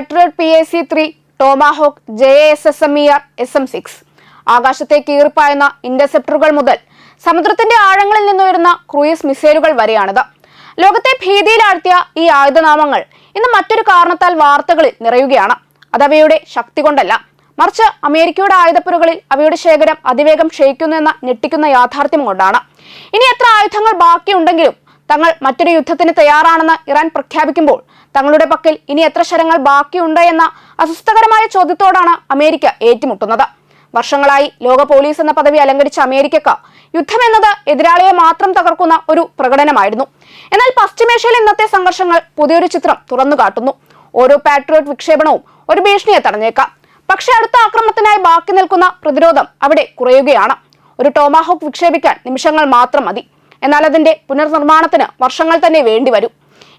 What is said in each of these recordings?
Patriot PAC-3, Tomahawk, JASSM-ER, SM-6. ആകാശത്തേക്ക് ഈർപ്പായുന്ന ഇന്റർസെപ്റ്ററുകൾ മുതൽ സമുദ്രത്തിന്റെ ആഴങ്ങളിൽ നിന്നുയരുന്ന ക്രൂയിസ് മിസൈലുകൾ വരെയാണിത്. ലോകത്തെ ഭീതിയിലാഴ്ത്തിയ ഈ ആയുധനാമങ്ങൾ ഇന്ന് മറ്റൊരു കാരണത്താൽ വാർത്തകളിൽ നിറയുകയാണ്. അതവയുടെ ശക്തി കൊണ്ടല്ല, മറിച്ച് അമേരിക്കയുടെ ആയുധപ്പുരകളിൽ അവയുടെ ശേഖരം അതിവേഗം ക്ഷയിക്കുന്നു എന്ന ഞെട്ടിക്കുന്ന യാഥാർത്ഥ്യം കൊണ്ടാണ്. ഇനി എത്ര ആയുധങ്ങൾ ബാക്കിയുണ്ടെങ്കിലും തങ്ങൾ മറ്റൊരു യുദ്ധത്തിന് തയ്യാറാണെന്ന് ഇറാൻ പ്രഖ്യാപിക്കുമ്പോൾ തങ്ങളുടെ പക്കൽ ഇനി എത്ര ശരങ്ങൾ ബാക്കിയുണ്ട് എന്ന അസ്വസ്ഥകരമായ ചോദ്യത്തോടാണ് അമേരിക്ക ഏറ്റുമുട്ടുന്നത്. വർഷങ്ങളായി ലോക പോലീസ് എന്ന പദവി അലങ്കരിച്ച അമേരിക്കക്ക് യുദ്ധം എന്നത് എതിരാളിയെ മാത്രം തകർക്കുന്ന ഒരു പ്രകടനമായിരുന്നു. എന്നാൽ പശ്ചിമേഷ്യയിലെ ഇന്നത്തെ സംഘർഷങ്ങൾ പുതിയൊരു ചിത്രം തുറന്നു കാട്ടുന്നു. ഓരോ പാട്രിയോട്ട് വിക്ഷേപണവും ഒരു ഭീഷണിയെ തടഞ്ഞേക്കാം, പക്ഷേ അടുത്ത ആക്രമണത്തിനായി ബാക്കി നിൽക്കുന്ന പ്രതിരോധം അവിടെ കുറയുകയാണ്. ഒരു ടോമാഹോക്ക് വിക്ഷേപിക്കാൻ നിമിഷങ്ങൾ മാത്രം മതി, എന്നാൽ അതിന്റെ പുനർനിർമ്മാണത്തിന് വർഷങ്ങൾ തന്നെ വേണ്ടിവരും.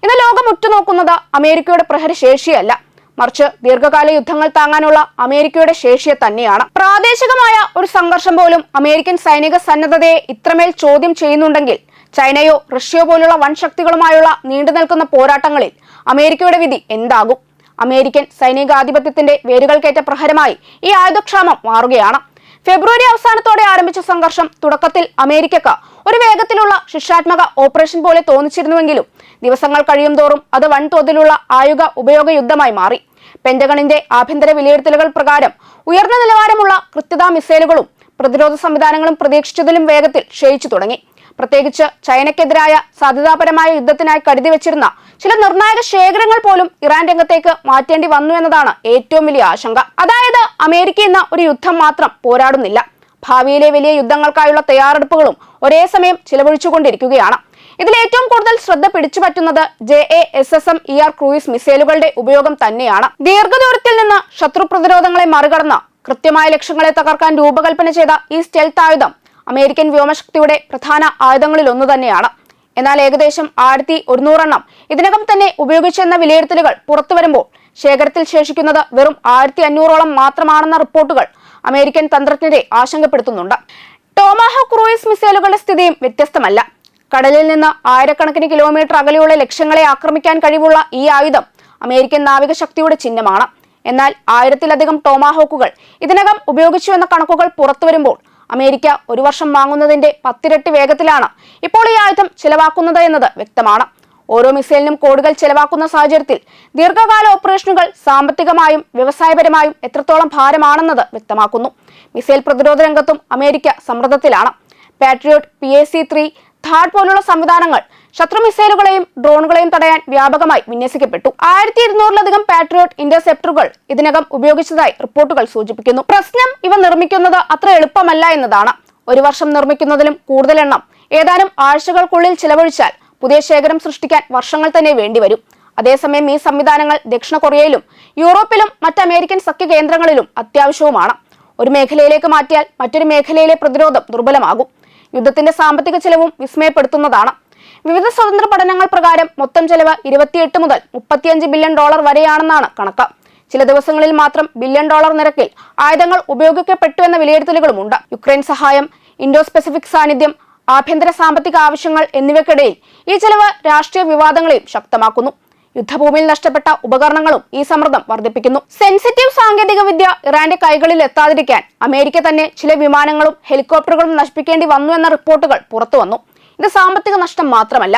ഇന്ന് ലോകം ഉറ്റുനോക്കുന്നത് അമേരിക്കയുടെ പ്രഹരശേഷിയല്ല, മറിച്ച് ദീർഘകാല യുദ്ധങ്ങൾ താങ്ങാനുള്ള അമേരിക്കയുടെ ശേഷിയെ തന്നെയാണ്. പ്രാദേശികമായ ഒരു സംഘർഷം പോലും അമേരിക്കൻ സൈനിക സന്നദ്ധതയെ ഇത്രമേൽ ചോദ്യം ചെയ്യുന്നുണ്ടെങ്കിൽ ചൈനയോ റഷ്യയോ പോലുള്ള വൻ ശക്തികളുമായുള്ള നീണ്ടുനിൽക്കുന്ന പോരാട്ടങ്ങളിൽ അമേരിക്കയുടെ വിധി എന്താകും? അമേരിക്കൻ സൈനികാധിപത്യത്തിന്റെ വേരുകൾക്കേറ്റ പ്രഹരമായി ഈ ആയുധക്ഷാമം മാറുകയാണ്. ഫെബ്രുവരി അവസാനത്തോടെ ആരംഭിച്ച സംഘർഷം തുടക്കത്തിൽ അമേരിക്കക്ക് ഒരു വേഗത്തിലുള്ള ശിക്ഷാത്മക ഓപ്പറേഷൻ പോലെ തോന്നിച്ചിരുന്നുവെങ്കിലും ദിവസങ്ങൾ കഴിയും തോറും അത് വൻതോതിലുള്ള ആയുധ ഉപയോഗ യുദ്ധമായി മാറി. പെന്റഗണിന്റെ ആഭ്യന്തര വിലയിരുത്തലുകൾ പ്രകാരം ഉയർന്ന നിലവാരമുള്ള കൃത്യതാ മിസൈലുകളും പ്രതിരോധ സംവിധാനങ്ങളും പ്രതീക്ഷിച്ചതിലും വേഗത്തിൽ ക്ഷയിച്ചു തുടങ്ങി. പ്രത്യേകിച്ച് ചൈനയ്ക്കെതിരായ സാധ്യതാപരമായ യുദ്ധത്തിനായി കരുതി വെച്ചിരുന്ന ചില നിർണായക ശേഖരങ്ങൾ പോലും ഇറാൻ രംഗത്തേക്ക് മാറ്റേണ്ടി വന്നു എന്നതാണ് ഏറ്റവും വലിയ ആശങ്ക. അതായത് അമേരിക്ക ഇന്ന് ഒരു യുദ്ധം മാത്രം പോരാടുന്നില്ല, ഭാവിയിലെ വലിയ യുദ്ധങ്ങൾക്കായുള്ള തയ്യാറെടുപ്പുകളും ഒരേ സമയം ചിലവഴിച്ചുകൊണ്ടിരിക്കുകയാണ്. ഇതിൽ ഏറ്റവും കൂടുതൽ ശ്രദ്ധ പിടിച്ചുപറ്റുന്നത് JASSM-ER ക്രൂയിസ് മിസൈലുകളുടെ ഉപയോഗം തന്നെയാണ്. ദീർഘദൂരത്തിൽ നിന്ന് ശത്രു പ്രതിരോധങ്ങളെ മറികടന്ന് കൃത്യമായ ലക്ഷ്യങ്ങളെ തകർക്കാൻ രൂപകൽപ്പന ചെയ്ത ഈ സ്റ്റെൽത്ത് ആയുധം അമേരിക്കൻ വ്യോമശക്തിയുടെ പ്രധാന ആയുധങ്ങളിൽ ഒന്നു തന്നെയാണ്. എന്നാൽ ഏകദേശം 1100 എണ്ണം ഇതിനകം തന്നെ ഉപയോഗിച്ചെന്ന വിലയിരുത്തലുകൾ പുറത്തുവരുമ്പോൾ ശേഖരത്തിൽ ശേഷിക്കുന്നത് വെറും 1500ഓളം മാത്രമാണെന്ന റിപ്പോർട്ടുകൾ അമേരിക്കൻ തന്ത്രജ്ഞരെ ആശങ്കപ്പെടുത്തുന്നുണ്ട്. ടോമാഹോക്ക് ക്രൂയിസ് മിസൈലുകളുടെ സ്ഥിതിയും വ്യത്യസ്തമല്ല. കടലിൽ നിന്ന് ആയിരക്കണക്കിന് കിലോമീറ്റർ അകലെയുള്ള ലക്ഷ്യങ്ങളെ ആക്രമിക്കാൻ കഴിവുള്ള ഈ ആയുധം അമേരിക്കൻ നാവിക ശക്തിയുടെ ചിഹ്നമാണ്. എന്നാൽ 1000-ലധികം ടോമാഹോക്കുകൾ ഇതിനകം ഉപയോഗിച്ചുവെന്ന കണക്കുകൾ പുറത്തുവരുമ്പോൾ അമേരിക്ക ഒരു വർഷം വാങ്ങുന്നതിന്റെ 10 ഇരട്ടി വേഗത്തിലാണ് ഇപ്പോൾ ഈ ആയുധം ചെലവാക്കുന്നത് എന്നത് വ്യക്തമാണ്. ഓരോ മിസൈലിനും കോടികൾ ചെലവാക്കുന്ന സാഹചര്യത്തിൽ ദീർഘകാല ഓപ്പറേഷനുകൾ സാമ്പത്തികമായും വ്യവസായപരമായും എത്രത്തോളം ഭാരമാണെന്നത് വ്യക്തമാക്കുന്നു. മിസൈൽ പ്രതിരോധ രംഗത്തും അമേരിക്ക സമ്മർദ്ദത്തിലാണ്. പാട്രിയോട്ട്, PAC-3, ഥാഡ് പോലുള്ള സംവിധാനങ്ങൾ ശത്രു മിസൈലുകളെയും ഡ്രോണുകളെയും തടയാൻ വ്യാപകമായി വിന്യസിക്കപ്പെട്ടു. 1200-ലധികം പാട്രിയോട്ട് ഇന്റർസെപ്റ്ററുകൾ ഇതിനകം ഉപയോഗിച്ചതായി റിപ്പോർട്ടുകൾ സൂചിപ്പിക്കുന്നു. പ്രശ്നം ഇവ നിർമ്മിക്കുന്നത് അത്ര എളുപ്പമല്ല എന്നതാണ്. ഒരു വർഷം നിർമ്മിക്കുന്നതിലും കൂടുതൽ എണ്ണം ഏതാനും ആഴ്ചകൾക്കുള്ളിൽ ചിലവഴിച്ചാൽ പുതിയ ശേഖരം സൃഷ്ടിക്കാൻ വർഷങ്ങൾ തന്നെ വേണ്ടിവരും. അതേസമയം ഈ സംവിധാനങ്ങൾ ദക്ഷിണ കൊറിയയിലും യൂറോപ്പിലും മറ്റ് അമേരിക്കൻ സഖ്യ കേന്ദ്രങ്ങളിലും അത്യാവശ്യവുമാണ്. ഒരു മേഖലയിലേക്ക് മാറ്റിയാൽ മറ്റൊരു മേഖലയിലെ പ്രതിരോധം ദുർബലമാകും. യുദ്ധത്തിന്റെ സാമ്പത്തിക ചെലവും വിസ്മയപ്പെടുത്തുന്നതാണ്. വിവിധ സ്വതന്ത്ര പഠനങ്ങൾ പ്രകാരം മൊത്തം ചെലവ് 28 മുതൽ $35 ബില്യൺ വരെയാണെന്നാണ് കണക്ക്. ചില ദിവസങ്ങളിൽ മാത്രം $1 ബില്യൺ നിരക്കിൽ ആയുധങ്ങൾ ഉപയോഗിക്കപ്പെട്ടു എന്ന വിലയിരുത്തലുകളുമുണ്ട്. യുക്രൈൻ സഹായം, ഇൻഡോ പസഫിക് സാന്നിധ്യം, ആഭ്യന്തര സാമ്പത്തിക ആവശ്യങ്ങൾ എന്നിവയ്ക്കിടയിൽ ഈ ചെലവ് രാഷ്ട്രീയ വിവാദങ്ങളെയും ശക്തമാക്കുന്നു. യുദ്ധഭൂമിയിൽ നഷ്ടപ്പെട്ട ഉപകരണങ്ങളും ഈ സമ്മർദ്ദം വർദ്ധിപ്പിക്കുന്നു. സെൻസിറ്റീവ് സാങ്കേതിക വിദ്യ ഇറാന്റെ കൈകളിൽ എത്താതിരിക്കാൻ അമേരിക്ക തന്നെ ചില വിമാനങ്ങളും ഹെലികോപ്റ്ററുകളും നശിപ്പിക്കേണ്ടി വന്നു എന്ന റിപ്പോർട്ടുകൾ പുറത്തു വന്നു. ഇത് സാമ്പത്തിക നഷ്ടം മാത്രമല്ല,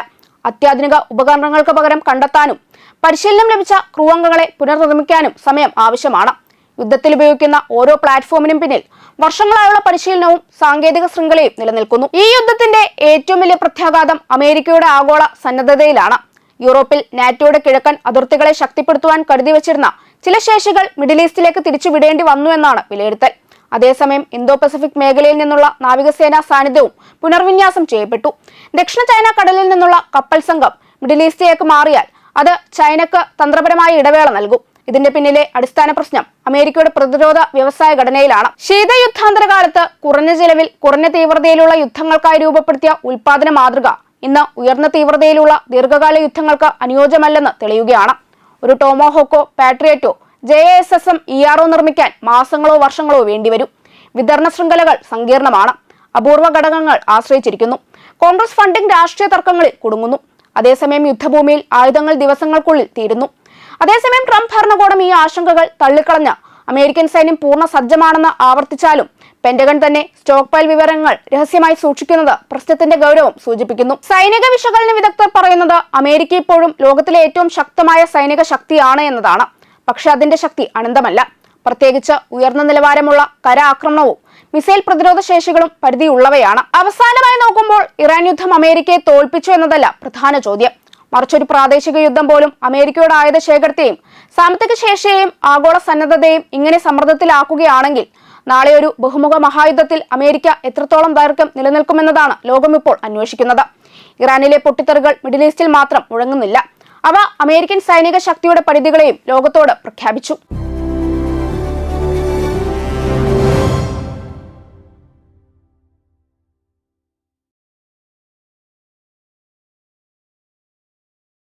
അത്യാധുനിക ഉപകരണങ്ങൾക്ക് പകരം കണ്ടെത്താനും പരിശീലനം ലഭിച്ച ക്രൂ അംഗങ്ങളെ പുനർനിർമ്മിക്കാനും സമയം ആവശ്യമാണ്. യുദ്ധത്തിൽ ഉപയോഗിക്കുന്ന ഓരോ പ്ലാറ്റ്ഫോമിനും പിന്നിൽ വർഷങ്ങളായുള്ള പരിശീലനവും സാങ്കേതിക ശൃംഖലയും നിലനിൽക്കുന്നു. ഈ യുദ്ധത്തിന്റെ ഏറ്റവും വലിയ പ്രത്യാഘാതം അമേരിക്കയുടെ ആഗോള സന്നദ്ധതയിലാണ്. യൂറോപ്പിൽ നാറ്റോയുടെ കിഴക്കൻ അതിർത്തികളെ ശക്തിപ്പെടുത്തുവാൻ കരുതി വച്ചിരുന്ന ചില ശേഷികൾ മിഡിൽ ഈസ്റ്റിലേക്ക് തിരിച്ചുവിടേണ്ടി വന്നു എന്നാണ് വിലയിരുത്തൽ. അതേസമയം ഇന്തോ പസഫിക് മേഖലയിൽ നിന്നുള്ള നാവികസേനാ സാന്നിധ്യവും പുനർവിന്യാസം ചെയ്യപ്പെട്ടു. ദക്ഷിണ ചൈന കടലിൽ നിന്നുള്ള കപ്പൽ സംഘം മിഡിൽ ഈസ്റ്റിലേക്ക് മാറിയാൽ അത് ചൈനക്ക് തന്ത്രപരമായ ഇടവേള നൽകും. ഇതിന്റെ പിന്നിലെ അടിസ്ഥാന പ്രശ്നം അമേരിക്കയുടെ പ്രതിരോധ വ്യവസായ ഘടനയിലാണ്. ശീതയുദ്ധാന്തര കാലത്ത് കുറഞ്ഞ ചെലവിൽ കുറഞ്ഞ തീവ്രതയിലുള്ള യുദ്ധങ്ങൾക്കായി രൂപപ്പെടുത്തിയ ഉൽപാദന മാതൃക ഇന്ന് ഉയർന്ന തീവ്രതയിലുള്ള ദീർഘകാല യുദ്ധങ്ങൾക്ക് അനുയോജ്യമല്ലെന്ന് തെളിയുകയാണ്. ഒരു ടോമാഹോക്കോ പാട്രിയോട്ടോ JASSM-ER നിർമ്മിക്കാൻ മാസങ്ങളോ വർഷങ്ങളോ വേണ്ടിവരും. വിതരണ ശൃംഖലകൾ സങ്കീർണമാണ്. അപൂർവ ഘടകങ്ങൾ ആശ്രയിച്ചിരിക്കുന്നു. കോൺഗ്രസ് ഫണ്ടിംഗ് രാഷ്ട്രീയ തർക്കങ്ങളിൽ കുടുങ്ങുന്നു. അതേസമയം യുദ്ധഭൂമിയിൽ ആയുധങ്ങൾ ദിവസങ്ങൾക്കുള്ളിൽ തീരുന്നു. അതേസമയം ട്രംപ് ഭരണകൂടം ഈ ആശങ്കകൾ തള്ളിക്കളഞ്ഞ അമേരിക്കൻ സൈന്യം പൂർണ്ണ സജ്ജമാണെന്ന് ആവർത്തിച്ചാലും പെന്റഗൺ തന്നെ സ്റ്റോക്ക് പൈൽ വിവരങ്ങൾ രഹസ്യമായി സൂക്ഷിക്കുന്നത് പ്രശ്നത്തിന്റെ ഗൗരവം സൂചിപ്പിക്കുന്നു. സൈനിക വിശകലന വിദഗ്ധർ പറയുന്നത് അമേരിക്ക ഇപ്പോഴും ലോകത്തിലെ ഏറ്റവും ശക്തമായ സൈനിക ശക്തിയാണ് എന്നതാണ്. പക്ഷെ അതിന്റെ ശക്തി അനന്തമല്ല. പ്രത്യേകിച്ച് ഉയർന്ന നിലവാരമുള്ള കര ആക്രമണവും മിസൈൽ പ്രതിരോധ ശേഷികളും പരിധിയുള്ളവയാണ്. അവസാനമായി നോക്കുമ്പോൾ ഇറാൻ യുദ്ധം അമേരിക്കയെ തോൽപ്പിച്ചു എന്നതല്ല പ്രധാന ചോദ്യം. മറിച്ചൊരു പ്രാദേശിക യുദ്ധം പോലും അമേരിക്കയുടെ ആയുധ ശേഖരത്തെയും സാമ്പത്തിക ശേഷിയെയും ആഗോള സന്നദ്ധതയും ഇങ്ങനെ സമ്മർദ്ദത്തിലാക്കുകയാണെങ്കിൽ നാളെ ഒരു ബഹുമുഖ മഹായുദ്ധത്തിൽ അമേരിക്ക എത്രത്തോളം ദൈർഘ്യം നിലനിൽക്കുമെന്നതാണ് ലോകം ഇപ്പോൾ അന്വേഷിക്കുന്നത്. ഇറാനിലെ പൊട്ടിത്തെറികൾ മിഡിൽ ഈസ്റ്റിൽ മാത്രം മുഴങ്ങുന്നില്ല. അവ അമേരിക്കൻ സൈനിക ശക്തിയുടെ പരിധികളെയും ലോകത്തോട് പ്രഖ്യാപിച്ചു.